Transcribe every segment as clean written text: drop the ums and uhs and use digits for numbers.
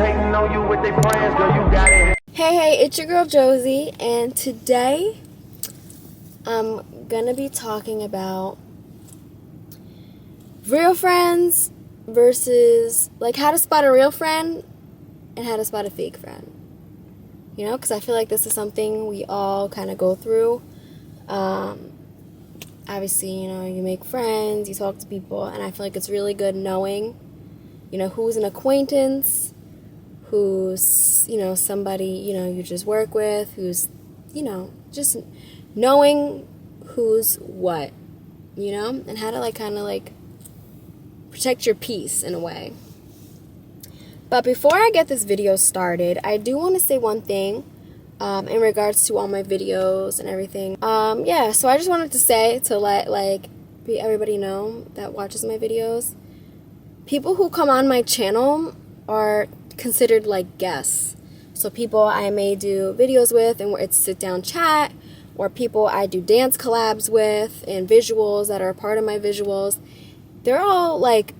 hating on you with their friends, girl, you got it. Hey, it's your girl Josie, and today I'm gonna be talking about real friends versus, like, how to spot a real friend and how to spot a fake friend. You know, because I feel like this is something we all kind of go through. Obviously, you know, you make friends, you talk to people, and I feel like it's really good knowing, you know, who's an acquaintance, who's, you know, somebody, you know, you just work with, who's, you know, just knowing who's what, you know, and how to, like, kind of, like, protect your peace in a way. But before I get this video started, I do want to say one thing in regards to all my videos and everything. So I just wanted to say, to let, like, everybody know that watches my videos, people who come on my channel are considered like guests. So people I may do videos with and where it's sit down chat, or people I do dance collabs with and visuals that are a part of my visuals, they're all like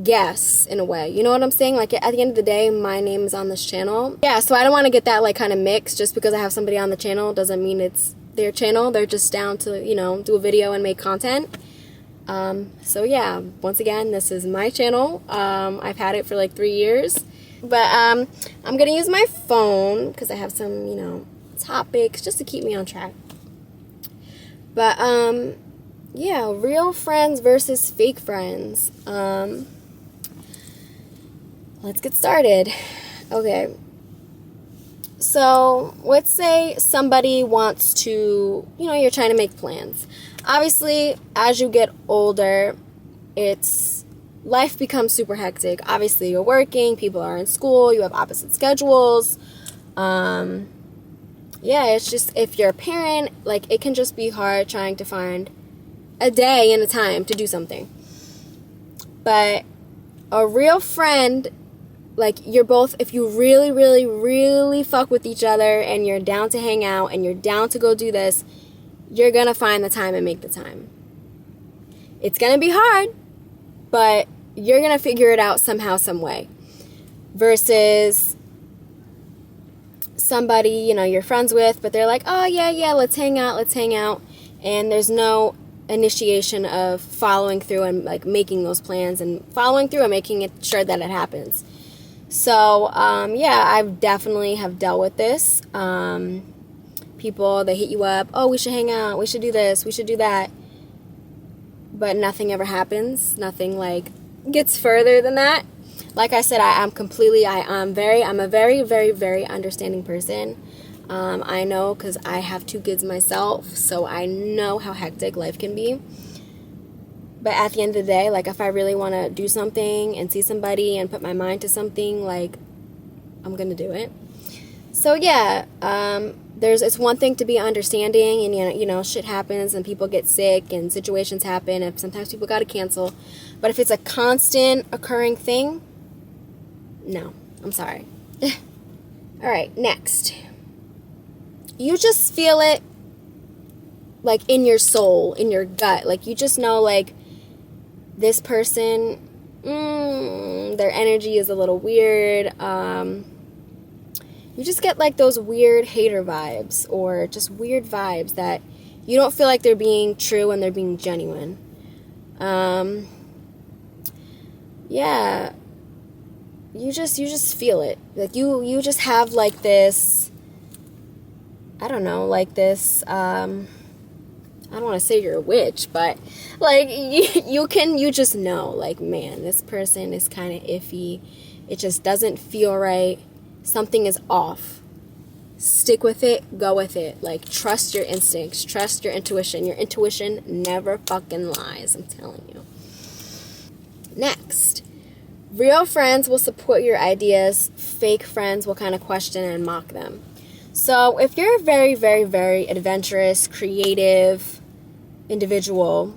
guests in a way. You know what I'm saying? Like, at the end of the day, my name is on this channel. Yeah, so I don't want to get that, like, kind of mixed. Just because I have somebody on the channel doesn't mean it's their channel. They're just down to, you know, do a video and make content. So yeah, once again, this is my channel. I've had it for like 3 years. But I'm going to use my phone because I have some, you know, topics just to keep me on track. But, yeah, real friends versus fake friends. Let's get started. Okay. So, let's say somebody wants to, you know, you're trying to make plans. Obviously, as you get older, life becomes super hectic. Obviously, you're working, people are in school, you have opposite schedules. Yeah, it's just, if you're a parent, like, it can just be hard trying to find a day and a time to do something. But a real friend, like, you're both, if you really, really, really fuck with each other and you're down to hang out and you're down to go do this, you're gonna find the time and make the time. It's gonna be hard, but you're gonna figure it out somehow, some way. Versus somebody, you know, you're friends with, but they're like, oh, yeah, let's hang out. And there's no initiation of following through and, like, making those plans and following through and making it sure that it happens. So, yeah, I've definitely have dealt with this. People, they hit you up, oh, we should hang out, we should do this, we should do that. But nothing ever happens. Nothing, like, gets further than that. Like I said, I'm a very, very, very understanding person. I know, because I have 2 kids myself, so I know how hectic life can be. But at the end of the day, like, if I really want to do something and see somebody and put my mind to something, like, I'm going to do it. So, yeah, it's one thing to be understanding, and, you know, shit happens and people get sick and situations happen, and sometimes people got to cancel. But if it's a constant occurring thing, no, I'm sorry. All right, next. You just feel it, like, in your soul, in your gut. Like, you just know, like, this person, their energy is a little weird. You just get, like, those weird hater vibes, or just weird vibes that you don't feel like they're being true and they're being genuine. Yeah, you just feel it. Like, you just have, like, this, I don't know, like, this, I don't want to say you're a witch, but, like, you just know, like, man, this person is kind of iffy. It just doesn't feel right. Something is off. Stick with it. Go with it. Like, trust your instincts. Trust your intuition. Your intuition never fucking lies. I'm telling you. Next. Real friends will support your ideas. Fake friends will kind of question and mock them. So if you're a very, very, very adventurous, creative individual,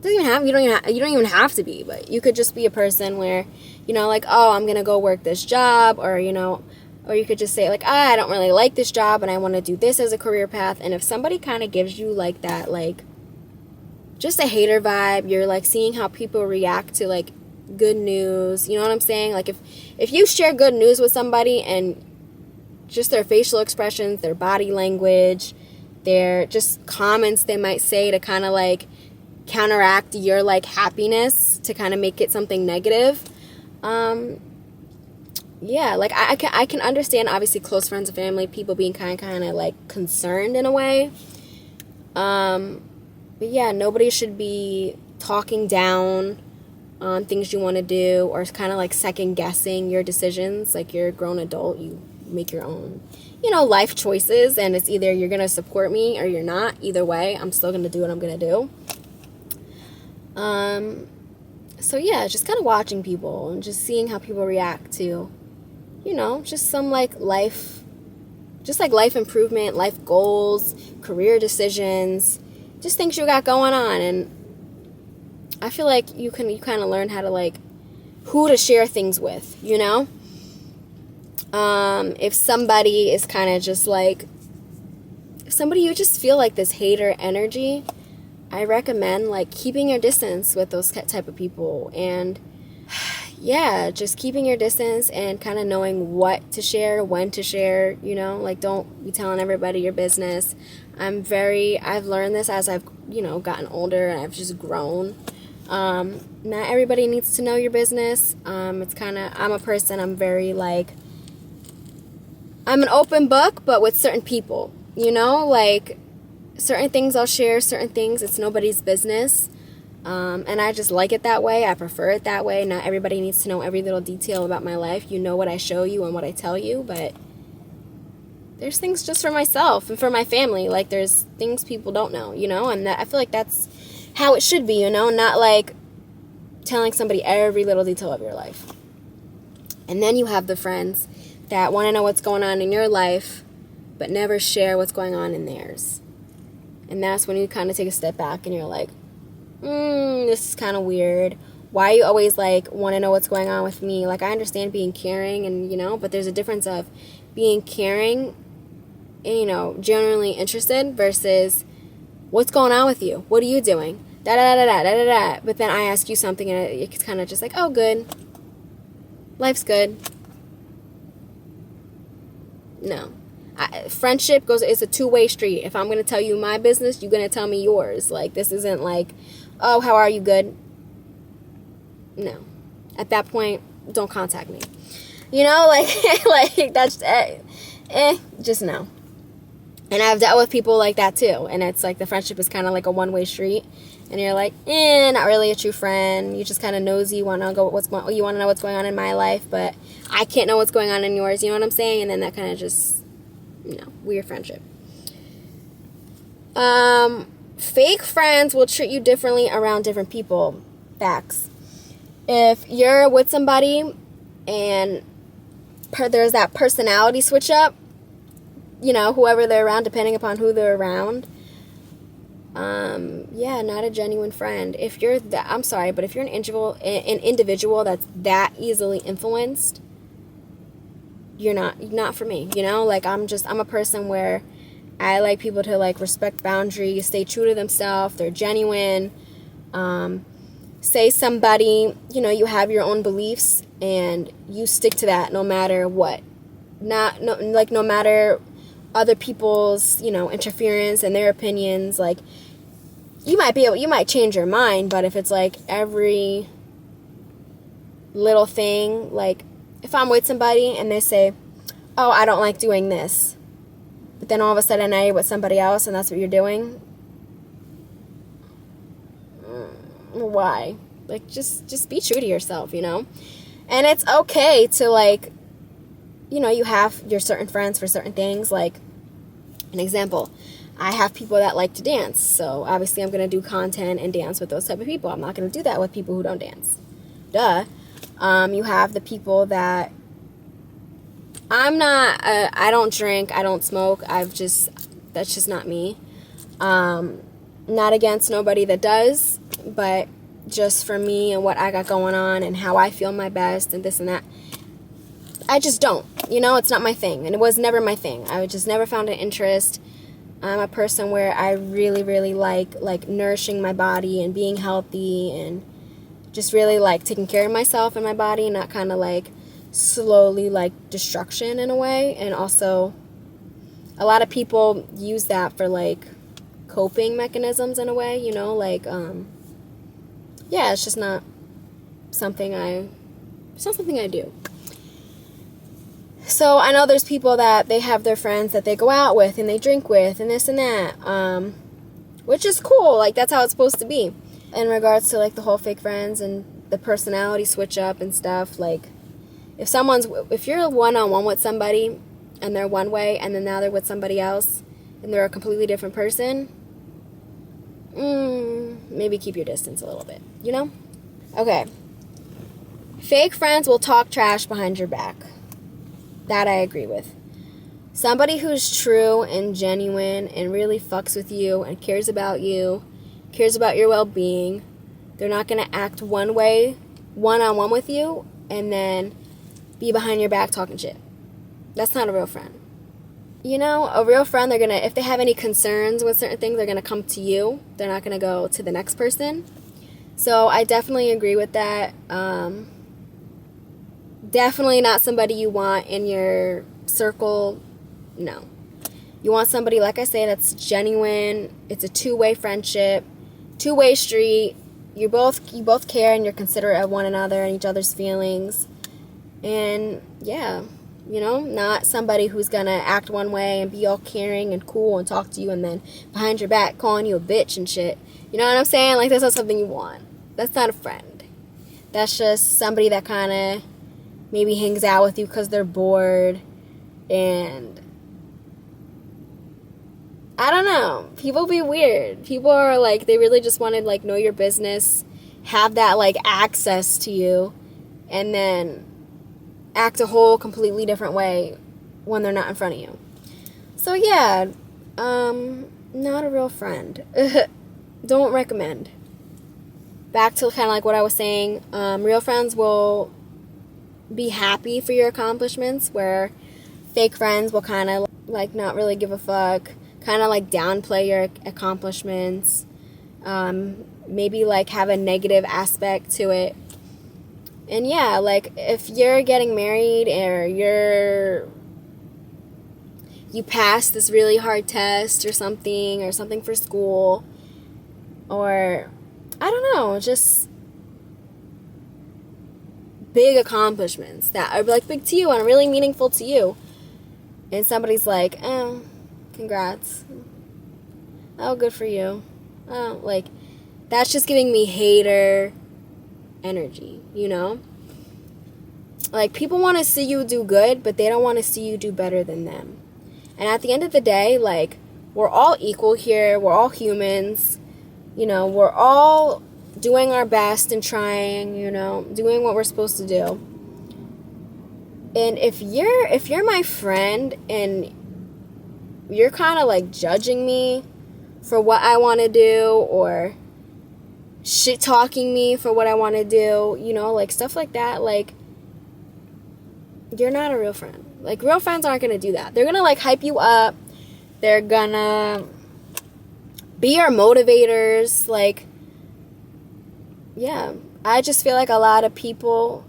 you don't even have to be, but you could just be a person where, you know, like, oh, I'm gonna go work this job, or, you know, or you could just say, like, I don't really like this job and I want to do this as a career path. And if somebody kind of gives you, like, that, like, just a hater vibe, you're, like, seeing how people react to, like, good news. You know what I'm saying? Like, if you share good news with somebody and just their facial expressions, their body language, their just comments they might say to kind of like counteract your like happiness to kind of make it something negative. Yeah, like I can understand obviously close friends and family, people being kind of like concerned in a way. But yeah, nobody should be talking down on things you want to do or kind of like second guessing your decisions. Like, you're a grown adult, you make your own, life choices, and it's either you're going to support me or you're not. Either way, I'm still going to do what I'm going to do. So yeah, just kind of watching people and just seeing how people react to, just some like life improvement, life goals, career decisions, just things you got going on. And I feel like you kind of learn how to like who to share things with, if somebody is kind of just like, if somebody you just feel like this hater energy, I recommend like keeping your distance with those type of people. And yeah, just keeping your distance and kind of knowing what to share, when to share, like don't be telling everybody your business. I've learned this as I've, gotten older and I've just grown. Not everybody needs to know your business. I'm a person, I'm very like, I'm an open book, but with certain people, like certain things I'll share, certain things it's nobody's business. And I just like it that way. I prefer it that way. Not everybody needs to know every little detail about my life. You know what I show you and what I tell you, but there's things just for myself and for my family. Like, there's things people don't know, and I feel like that's how it should be, not like telling somebody every little detail of your life. And then you have the friends that want to know what's going on in your life, but never share what's going on in theirs. And that's when you kind of take a step back and you're like, this is kind of weird. Why you always like want to know what's going on with me? Like, I understand being caring and, but there's a difference of being caring and, genuinely interested versus what's going on with you? What are you doing? Da da da da da da da. But then I ask you something and it's kind of just like, oh, good. Life's good. No. Friendship is a two-way street. If I'm going to tell you my business, you're going to tell me yours. Like, this isn't like, oh, how are you? Good? No. At that point, don't contact me. Like that's, just no. And I've dealt with people like that too. And it's like the friendship is kind of like a one-way street. And you're like, not really a true friend. You just kind of nosy. You want to know what's going on in my life, but I can't know what's going on in yours. You know what I'm saying? And then that kind of just, weird friendship. Fake friends will treat you differently around different people. Facts. If you're with somebody and there's that personality switch up, whoever they're around, depending upon who they're around, not a genuine friend. If you're I'm sorry, but if you're an individual that's that easily influenced, you're not for me. Like, I'm a person where I like people to like respect boundaries, stay true to themselves, they're genuine. Say somebody, you have your own beliefs and you stick to that no matter what. No matter other people's, interference and their opinions. Like, you might change your mind, but if it's like every little thing, like if I'm with somebody and they say, oh, I don't like doing this, but then all of a sudden now you're with somebody else and that's what you're doing, why? Like, just be true to yourself, and it's okay to like, you have your certain friends for certain things. Like, an example, I have people that like to dance, so obviously I'm going to do content and dance with those type of people. I'm not going to do that with people who don't dance. Duh. You have the people that I don't drink, I don't smoke, that's just not me. Not against nobody that does, but just for me and what I got going on and how I feel my best and this and that, I just don't. It's not my thing, and it was never my thing. I just never found an interest. I'm a person where I really, really like nourishing my body and being healthy and just really like taking care of myself and my body, not kind of like slowly like destruction in a way. And also a lot of people use that for like coping mechanisms in a way, you know, like yeah, it's just not something I do. So I know there's people that they have their friends that they go out with and they drink with and this and that, which is cool. Like, that's how it's supposed to be. In regards to like the whole fake friends and the personality switch up and stuff, like if you're one-on-one with somebody and they're one way and then now they're with somebody else and they're a completely different person, maybe keep your distance a little bit, you know? Okay. Fake friends will talk trash behind your back. That I agree with. Somebody who's true and genuine and really fucks with you and cares about you, cares about your well-being, they're not going to act one way, one-on-one with you, and then be behind your back talking shit. That's not a real friend. You know, a real friend, they're going to, if they have any concerns with certain things, they're going to come to you. They're not going to go to the next person. So I definitely agree with that. Definitely not somebody you want in your circle. No. You want somebody, like I say, that's genuine. It's a two-way friendship, two-way street. You both care and you're considerate of one another and each other's feelings. And yeah, you know, not somebody who's gonna act one way and be all caring and cool and talk to you and then behind your back calling you a bitch and shit. You know what I'm saying? Like, that's not something you want. That's not a friend. That's just somebody that kind of maybe hangs out with you because they're bored, and I don't know. People be weird. People are like, they really just want to like know your business, have that like access to you, and then act a whole completely different way when they're not in front of you. So yeah, not a real friend. Don't recommend. Back to kind of like what I was saying, real friends will be happy for your accomplishments, where fake friends will kind of like not really give a fuck, kind of like downplay your accomplishments, maybe like have a negative aspect to it. And yeah, like if you're getting married or you pass this really hard test or something for school, or I don't know, just big accomplishments that are like big to you and really meaningful to you, and somebody's like, oh, congrats, oh, good for you, oh, like, that's just giving me hater energy, you know? Like, people want to see you do good, but they don't want to see you do better than them. And at the end of the day, like, we're all equal here, we're all humans, you know, we're all doing our best and trying, you know, doing what we're supposed to do. And if you're my friend and you're kind of like judging me for what I want to do, or shit talking me for what I want to do, you know, like stuff like that, like, you're not a real friend. Like, real friends aren't going to do that. They're going to like hype you up. They're going to be your motivators. Like, yeah, I just feel like a lot of people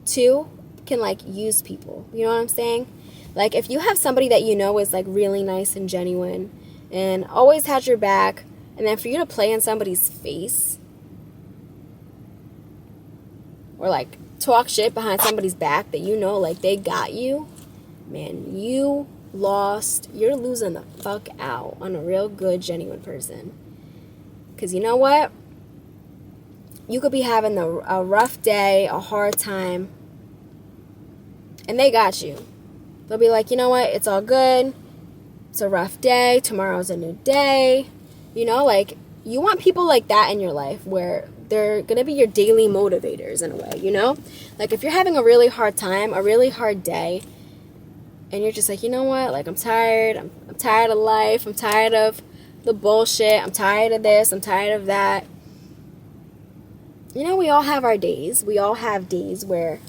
too can like use people. You know what I'm saying? Like, if you have somebody that you know is like really nice and genuine and always has your back, and then for you to play in somebody's face or like talk shit behind somebody's back that you know like they got you, man, you lost. You're losing the fuck out on a real good, genuine person. Because you know what? You could be having a rough day, a hard time, and they got you. They'll be like, you know what? It's all good. It's a rough day. Tomorrow's a new day. You know, like, you want people like that in your life where they're going to be your daily motivators in a way, you know? Like, if you're having a really hard time, a really hard day, and you're just like, you know what? Like, I'm tired. I'm tired of life. I'm tired of the bullshit. I'm tired of this. I'm tired of that. You know, we all have our days. We all have days where,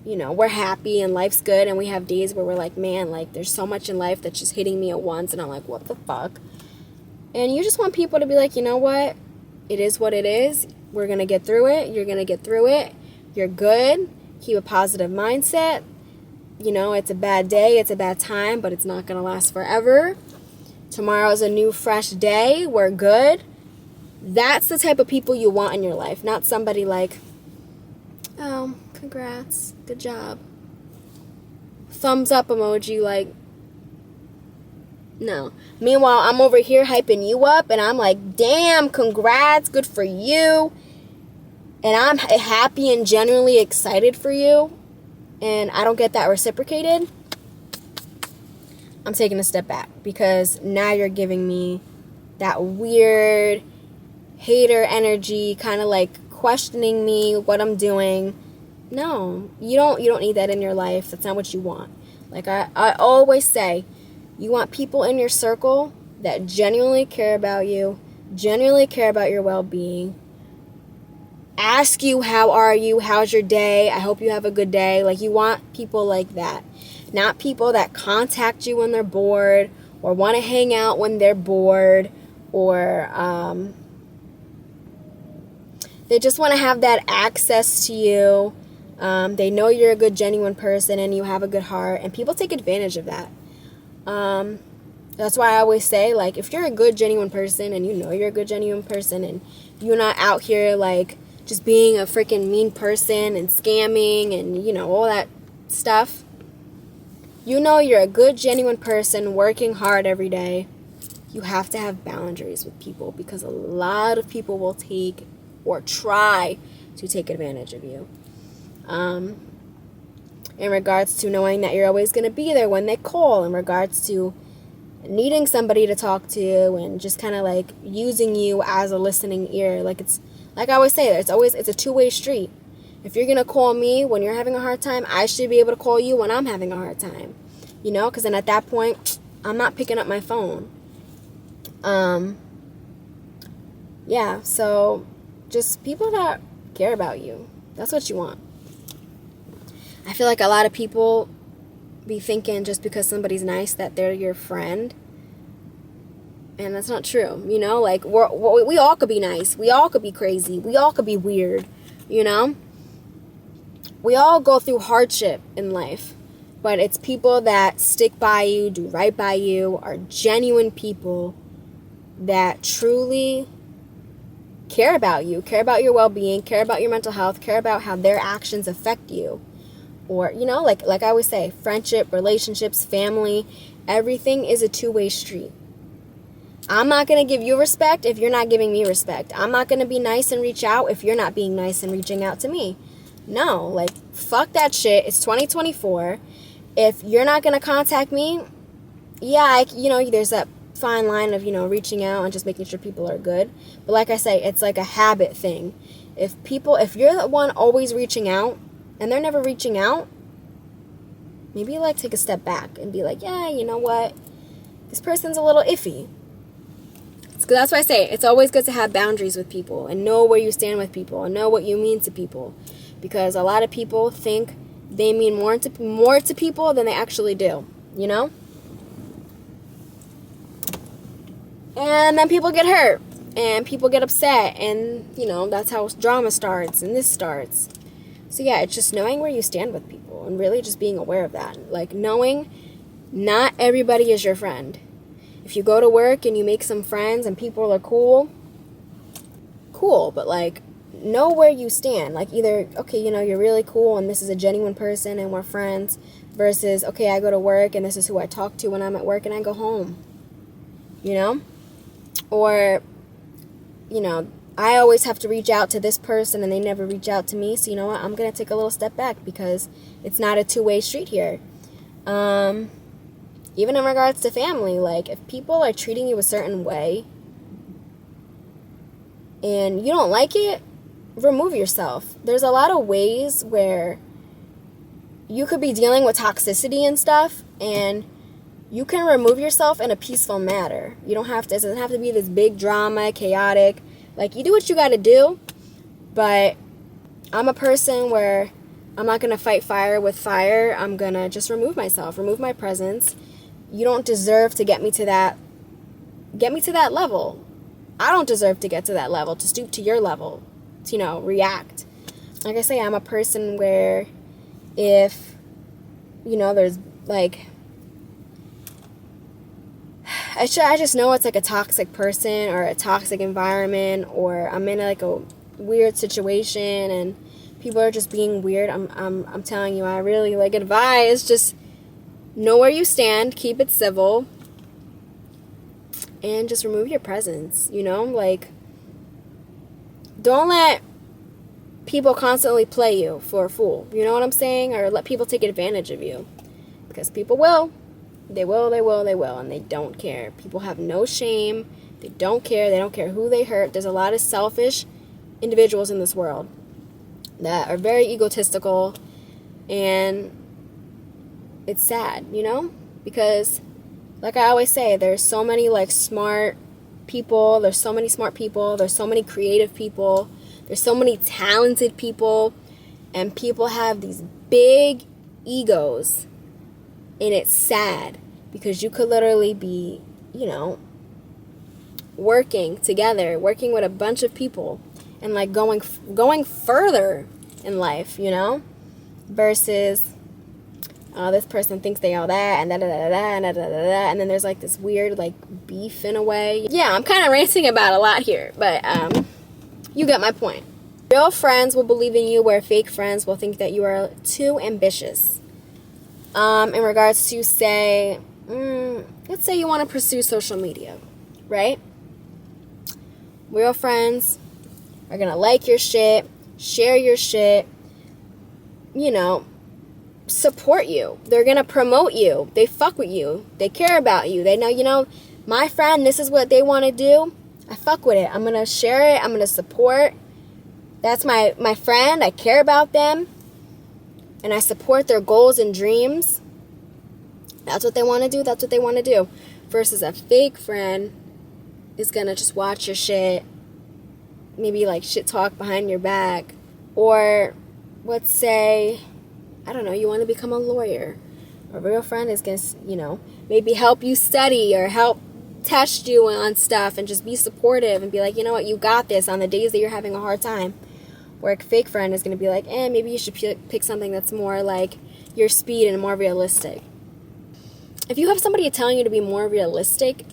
you know, we're happy and life's good, and we have days where we're like, man, like, there's so much in life that's just hitting me at once, and I'm like, what the fuck? And you just want people to be like, you know what? It is what it is. We're going to get through it. You're going to get through it. You're good. Keep a positive mindset. You know, it's a bad day, it's a bad time, but it's not going to last forever. Tomorrow's a new, fresh day. We're good. That's the type of people you want in your life. Not somebody like, oh, congrats, good job. Thumbs up emoji, like, no. Meanwhile, I'm over here hyping you up, and I'm like, damn, congrats, good for you. And I'm happy and genuinely excited for you, and I don't get that reciprocated. I'm taking a step back, because now you're giving me that weird hater energy, kind of like questioning me, what I'm doing. No, you don't need that in your life. That's not what you want. Like I always say, you want people in your circle that genuinely care about you, genuinely care about your well-being, ask you, how are you, how's your day, I hope you have a good day. Like, you want people like that, not people that contact you when they're bored, or want to hang out when they're bored, or they just want to have that access to you. They know you're a good, genuine person and you have a good heart, and people take advantage of that. That's why I always say, like, if you're a good, genuine person, and you know you're a good, genuine person, and you're not out here, like, just being a freaking mean person and scamming and, you know, all that stuff, you know you're a good, genuine person working hard every day. You have to have boundaries with people, because a lot of people will take or try to take advantage of you. In regards to knowing that you're always going to be there when they call, in regards to needing somebody to talk to, and just kind of like using you as a listening ear. Like, it's like I always say, it's a two-way street. If you're going to call me when you're having a hard time, I should be able to call you when I'm having a hard time. You know, because then at that point, I'm not picking up my phone. Yeah, so just people that care about you. That's what you want. I feel like a lot of people be thinking just because somebody's nice that they're your friend. And that's not true. You know, like, we all could be nice. We all could be crazy. We all could be weird. You know? We all go through hardship in life. But it's people that stick by you, do right by you, are genuine people that truly care about you, care about your well-being, care about your mental health, care about how their actions affect you. Or, you know, like I always say, friendship, relationships, family, everything is a two-way street. I'm not going to give you respect if you're not giving me respect. I'm not going to be nice and reach out if you're not being nice and reaching out to me. No, like, fuck that shit. It's 2024. If you're not going to contact me, yeah, you know, there's that fine line of, you know, reaching out and just making sure people are good. But like I say, it's like a habit thing. If you're the one always reaching out and they're never reaching out, maybe like take a step back and be like, yeah, you know what? This person's a little iffy. That's why I say it's always good to have boundaries with people and know where you stand with people and know what you mean to people. Because a lot of people think they mean more to people than they actually do, you know? And then people get hurt and people get upset, and, you know, that's how drama starts and this starts. So yeah, it's just knowing where you stand with people and really just being aware of that. Like, knowing not everybody is your friend. If you go to work and you make some friends and people are cool, but like, know where you stand. Like, either, okay, you know, you're really cool and this is a genuine person and we're friends, versus, okay, I go to work and this is who I talk to when I'm at work and I go home. You know? Or, you know, I always have to reach out to this person and they never reach out to me. So you know what? I'm going to take a little step back, because it's not a two-way street here. Even in regards to family, like, if people are treating you a certain way and you don't like it, remove yourself. There's a lot of ways where you could be dealing with toxicity and stuff, and you can remove yourself in a peaceful manner. You don't have to, it doesn't have to be this big drama, chaotic. Like, you do what you got to do, but I'm a person where I'm not going to fight fire with fire. I'm going to just remove myself, remove my presence. You don't deserve to get me to that level. I don't deserve to get to that level, to stoop to your level. to, react. Like I say, I'm a person where if, there's like, I just know it's like a toxic person or a toxic environment, or I'm in like a weird situation and people are just being weird. I'm telling you, I really like advise just know where you stand, keep it civil, and just remove your presence. Like, don't let people constantly play you for a fool. You know what I'm saying? Or let people take advantage of you, because people will. They will, and they don't care. People have no shame. They don't care. They don't care who they hurt. There's a lot of selfish individuals in this world that are very egotistical, and it's sad, because like I always say, there's so many like smart people. There's so many smart people. There's so many creative people. There's so many talented people, and people have these big egos. And it's sad because you could literally be, working together, working with a bunch of people, and like going further in life, versus this person thinks they all that and and then there's like this weird like beef in a way. Yeah, I'm kind of ranting about a lot here, but you get my point. Real friends will believe in you, where fake friends will think that you are too ambitious. In regards to, say, let's say you want to pursue social media, right? Real friends are going to like your shit, share your shit, support you. They're going to promote you. They fuck with you. They care about you. They know, my friend, this is what they want to do. I fuck with it. I'm going to share it. I'm going to support. That's my friend. I care about them. And I support their goals and dreams. That's what they want to do. That's what they want to do. Versus a fake friend is going to just watch your shit. Maybe like shit talk behind your back. Or let's say, I don't know, you want to become a lawyer. A real friend is going to, maybe help you study or help test you on stuff and just be supportive and be like, you know what, you got this on the days that you're having a hard time. Where a fake friend is going to be like, maybe you should pick something that's more like your speed and more realistic. If you have somebody telling you to be more realistic,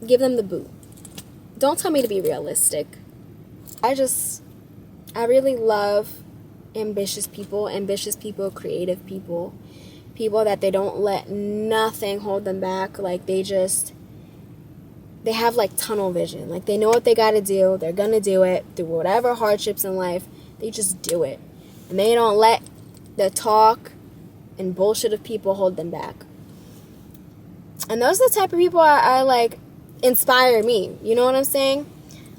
give them the boot. Don't tell me to be realistic. I really love ambitious people, creative people, people that they don't let nothing hold them back. Like they have like tunnel vision. Like they know what they got to do. They're going to do it through whatever hardships in life. They just do it. And they don't let the talk and bullshit of people hold them back. And those are the type of people I like inspire me. You know what I'm saying?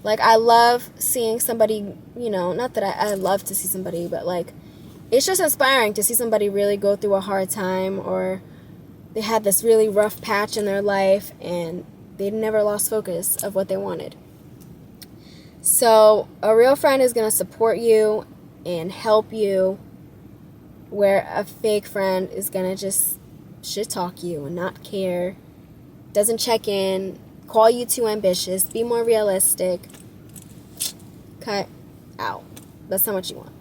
Like I love seeing somebody, not that I love to see somebody, but like it's just inspiring to see somebody really go through a hard time, or they had this really rough patch in their life and they never lost focus of what they wanted. So a real friend is going to support you and help you, where a fake friend is going to just shit talk you and not care, doesn't check in, call you too ambitious, be more realistic. Cut out. That's not what you want.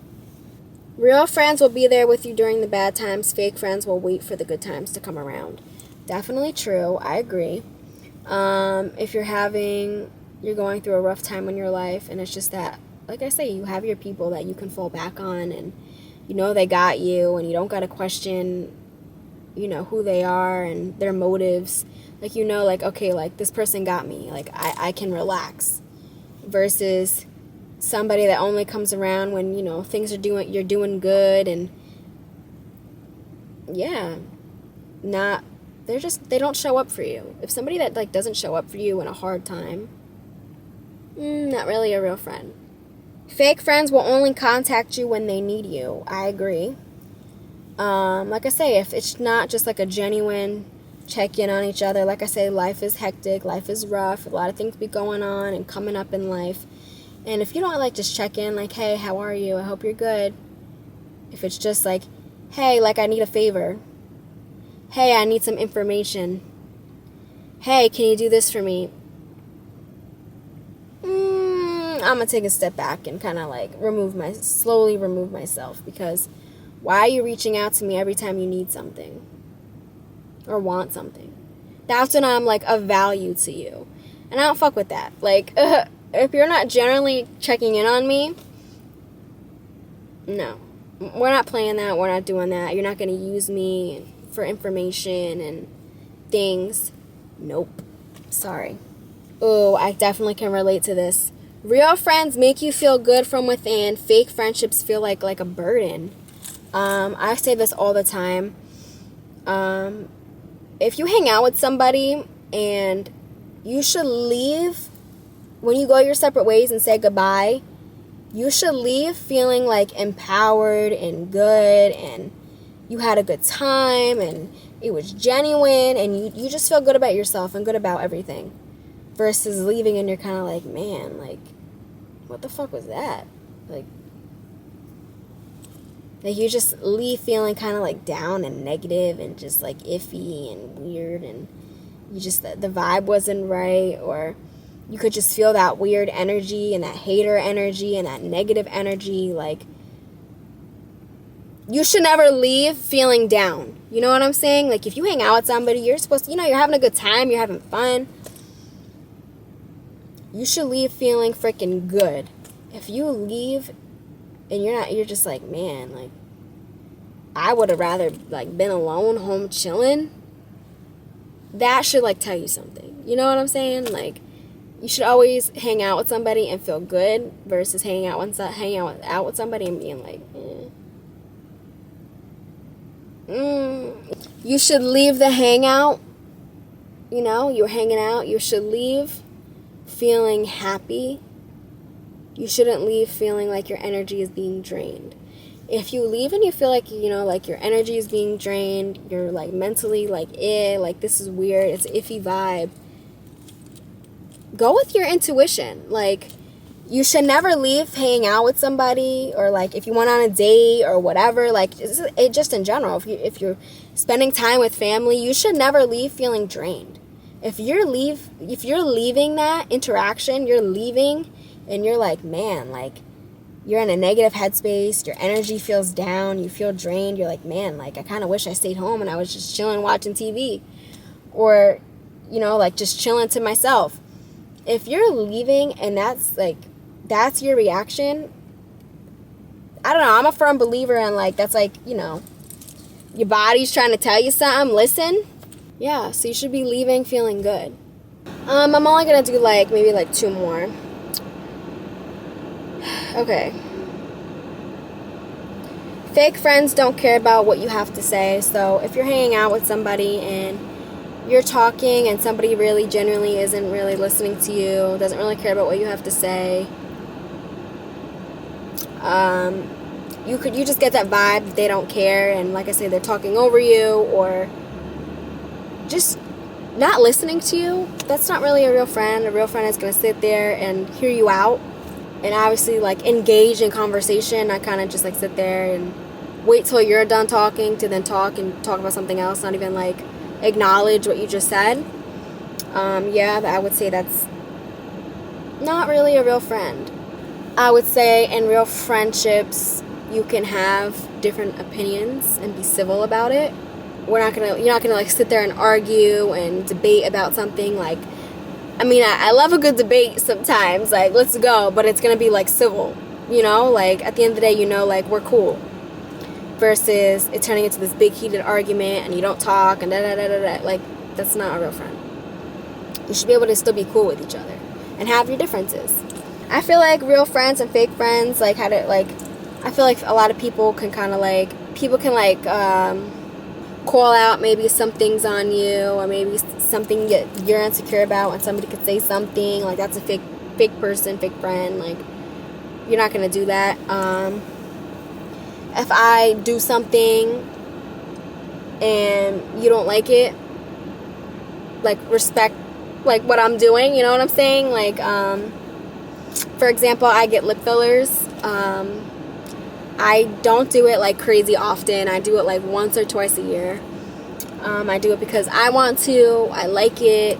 Real friends will be there with you during the bad times. Fake friends will wait for the good times to come around. Definitely true. I agree. If you're going through a rough time in your life, and it's just that, like I say, you have your people that you can fall back on, and they got you, and you don't got to question, who they are and their motives. Like, like, okay, like this person got me, like I can relax, versus somebody that only comes around when, you're doing good, and yeah, they don't show up for you. If somebody that like doesn't show up for you in a hard time, not really a real friend. Fake friends will only contact you when they need you. I agree. Like I say, if it's not just like a genuine check in on each other, like I say, life is hectic, life is rough, a lot of things be going on and coming up in life. And if you don't like just check in, like, hey, how are you? I hope you're good. If it's just like, hey, like I need a favor. Hey, I need some information. Hey, can you do this for me? I'm gonna take a step back and kind of like slowly remove myself, because why are you reaching out to me every time you need something or want something? That's when I'm like of value to you, and I don't fuck with that. Like, if you're not generally checking in on me, no, we're not playing that. We're not doing that. You're not gonna use me for information and things. Nope. Sorry. Oh, I definitely can relate to this. Real friends make you feel good from within. Fake friendships feel like a burden. I say this all the time. If you hang out with somebody and you should leave when you go your separate ways and say goodbye, you should leave feeling like empowered and good, and you had a good time and it was genuine, and you just feel good about yourself and good about everything, versus leaving and you're kind of like, man, like, what the fuck was that? Like you just leave feeling kind of like down and negative and just like iffy and weird, and you just, the vibe wasn't right, or you could just feel that weird energy and that hater energy and that negative energy. Like, you should never leave feeling down. You know what I'm saying? Like, if you hang out with somebody, you're supposed to, you're having a good time, you're having fun. You should leave feeling freaking good. If you leave and you're just like, man, like, I would have rather like been alone home chilling, that should like tell you something. You know what I'm saying? Like, you should always hang out with somebody and feel good, versus hanging out with somebody and being like, You should leave the hangout. You're hanging out. You should leave feeling happy. You shouldn't leave feeling like your energy is being drained. If you leave and you feel like, like your energy is being drained, you're like mentally like, like this is weird, it's an iffy vibe, go with your intuition. Like, you should never leave hanging out with somebody, or like if you went on a date or whatever, like it just in general, if you're spending time with family, you should never leave feeling drained. If you're leaving that interaction, you're leaving and you're like, man, like, you're in a negative headspace, your energy feels down, you feel drained, you're like, man, like, I kind of wish I stayed home and I was just chilling watching TV, or like just chilling to myself. If you're leaving and that's your reaction, I don't know, I'm a firm believer in like, that's like, your body's trying to tell you something, listen. Yeah, so you should be leaving feeling good. I'm only gonna do like maybe like 2 more. Okay. Fake friends don't care about what you have to say. So if you're hanging out with somebody and you're talking and somebody really genuinely isn't really listening to you, doesn't really care about what you have to say, you just get that vibe that they don't care, and like I say, they're talking over you or just not listening to you. That's not really a real friend. A real friend is going to sit there and hear you out and obviously like engage in conversation, not kind of just like sit there and wait till you're done talking to then talk about something else, not even like acknowledge what you just said. I would say that's not really a real friend. I would say in real friendships, you can have different opinions and be civil about it. You're not gonna like sit there and argue and debate about something. Like, I mean, I love a good debate sometimes, like, let's go, but it's gonna be like civil, like at the end of the day, like we're cool, versus it turning into this big heated argument and you don't talk and da-da-da-da-da. Like, that's not a real friend. You should be able to still be cool with each other and have your differences. I feel like real friends and fake friends, like, I feel like a lot of people can kind of like, call out maybe some things on you, or maybe something you're insecure about, when somebody could say something like that's a fake person, fake friend. Like, you're not gonna do that. If I do something and you don't like it, like, respect like what I'm doing, you know what I'm saying? Like, for example, I get lip fillers. I don't do it like crazy often. I do it like once or twice a year. I do it because I want to. I like it.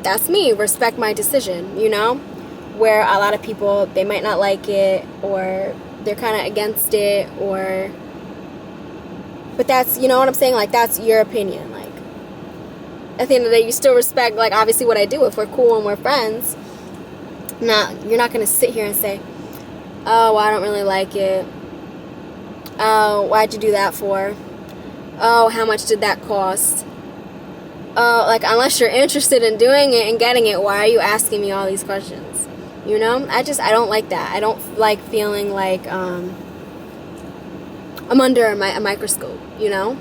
That's me. Respect my decision, where a lot of people, they might not like it, or they're kind of against it, or, but that's, you know what I'm saying, like, that's your opinion. Like, at the end of the day, you still respect, like, obviously what I do. If we're cool and we're friends, you're not going to sit here and say, oh, well, I don't really like it. Oh, why'd you do that for? Oh, how much did that cost? Oh, like, unless you're interested in doing it and getting it, why are you asking me all these questions? You know? I don't like that. I don't like feeling like I'm under a microscope, you know?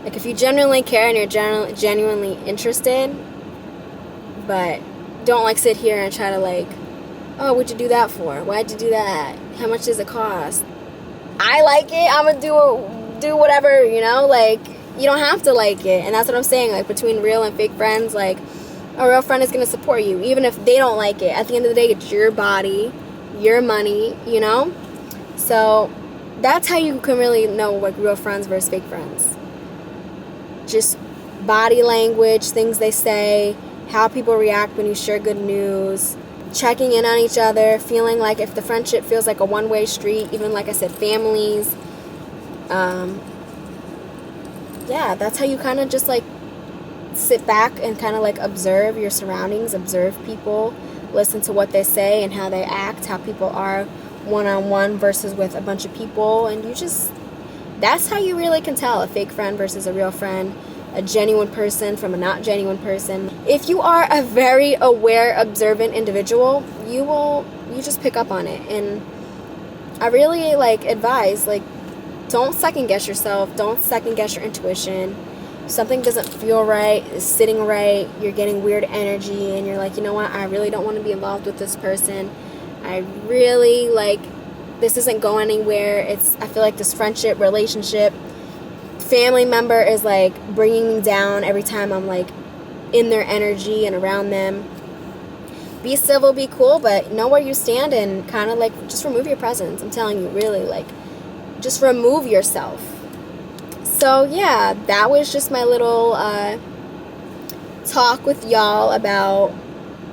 Like, if you genuinely care and you're genuinely interested, but don't, like, sit here and try to, like, oh, what'd you do that for? Why'd you do that? How much does it cost? I like it. I'm gonna do whatever, you know? Like, you don't have to like it. And that's what I'm saying. Like, between real and fake friends, like, a real friend is gonna support you, even if they don't like it. At the end of the day, it's your body, your money, you know? So, that's how you can really know, like, real friends versus fake friends. Just body language, things they say, how people react when you share good news, checking in on each other, feeling like if the friendship feels like a one-way street, even, like I said, families. Yeah, that's how you kind of just, like, sit back and kind of, like, observe your surroundings, observe people, listen to what they say and how they act, how people are one-on-one versus with a bunch of people, and that's how you really can tell a fake friend versus a real friend, a genuine person from a not genuine person. If you are a very aware, observant individual, you just pick up on it. And I really, like, advise, like, don't second guess yourself, don't second guess your intuition. If something doesn't feel right, is sitting right, you're getting weird energy, and you're like, you know what, I really don't want to be involved with this person. I really, like, this isn't going anywhere. I feel like this friendship, relationship, family member is, like, bringing me down every time I'm, like, in their energy and around them. Be civil, be cool, but know where you stand and kind of, like, just remove your presence. I'm telling you, really, like, just remove yourself. So, yeah, that was just my little talk with y'all about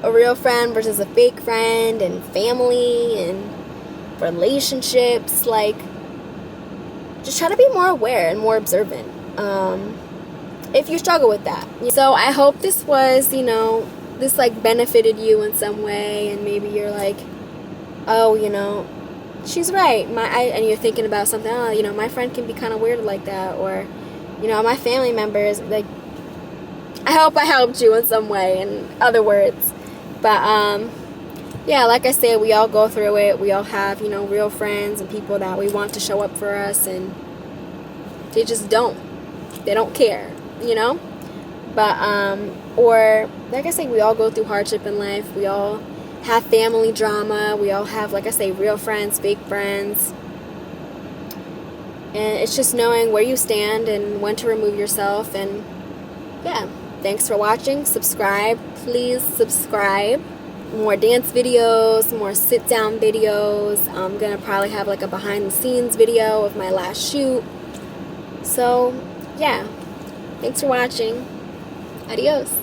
a real friend versus a fake friend, and family and relationships. Like, just try to be more aware and more observant if you struggle with that. So I hope this was, you know, this, like, benefited you in some way, and maybe you're like, oh, you know, she's right. And you're thinking about something, oh, you know, my friend can be kind of weird like that, or, you know, my family members, like, I hope I helped you in some way, in other words. But, yeah, like I said, we all go through it. We all have, you know, real friends and people that we want to show up for us, and they just don't. They don't care, you know? But, or, like I say, we all go through hardship in life. We all have family drama. We all have, like I say, real friends, fake friends. And it's just knowing where you stand and when to remove yourself. And, yeah, thanks for watching. Subscribe. Please subscribe. More dance videos, more sit-down videos. I'm going to probably have, like, a behind-the-scenes video of my last shoot. So, yeah. Thanks for watching. Adios.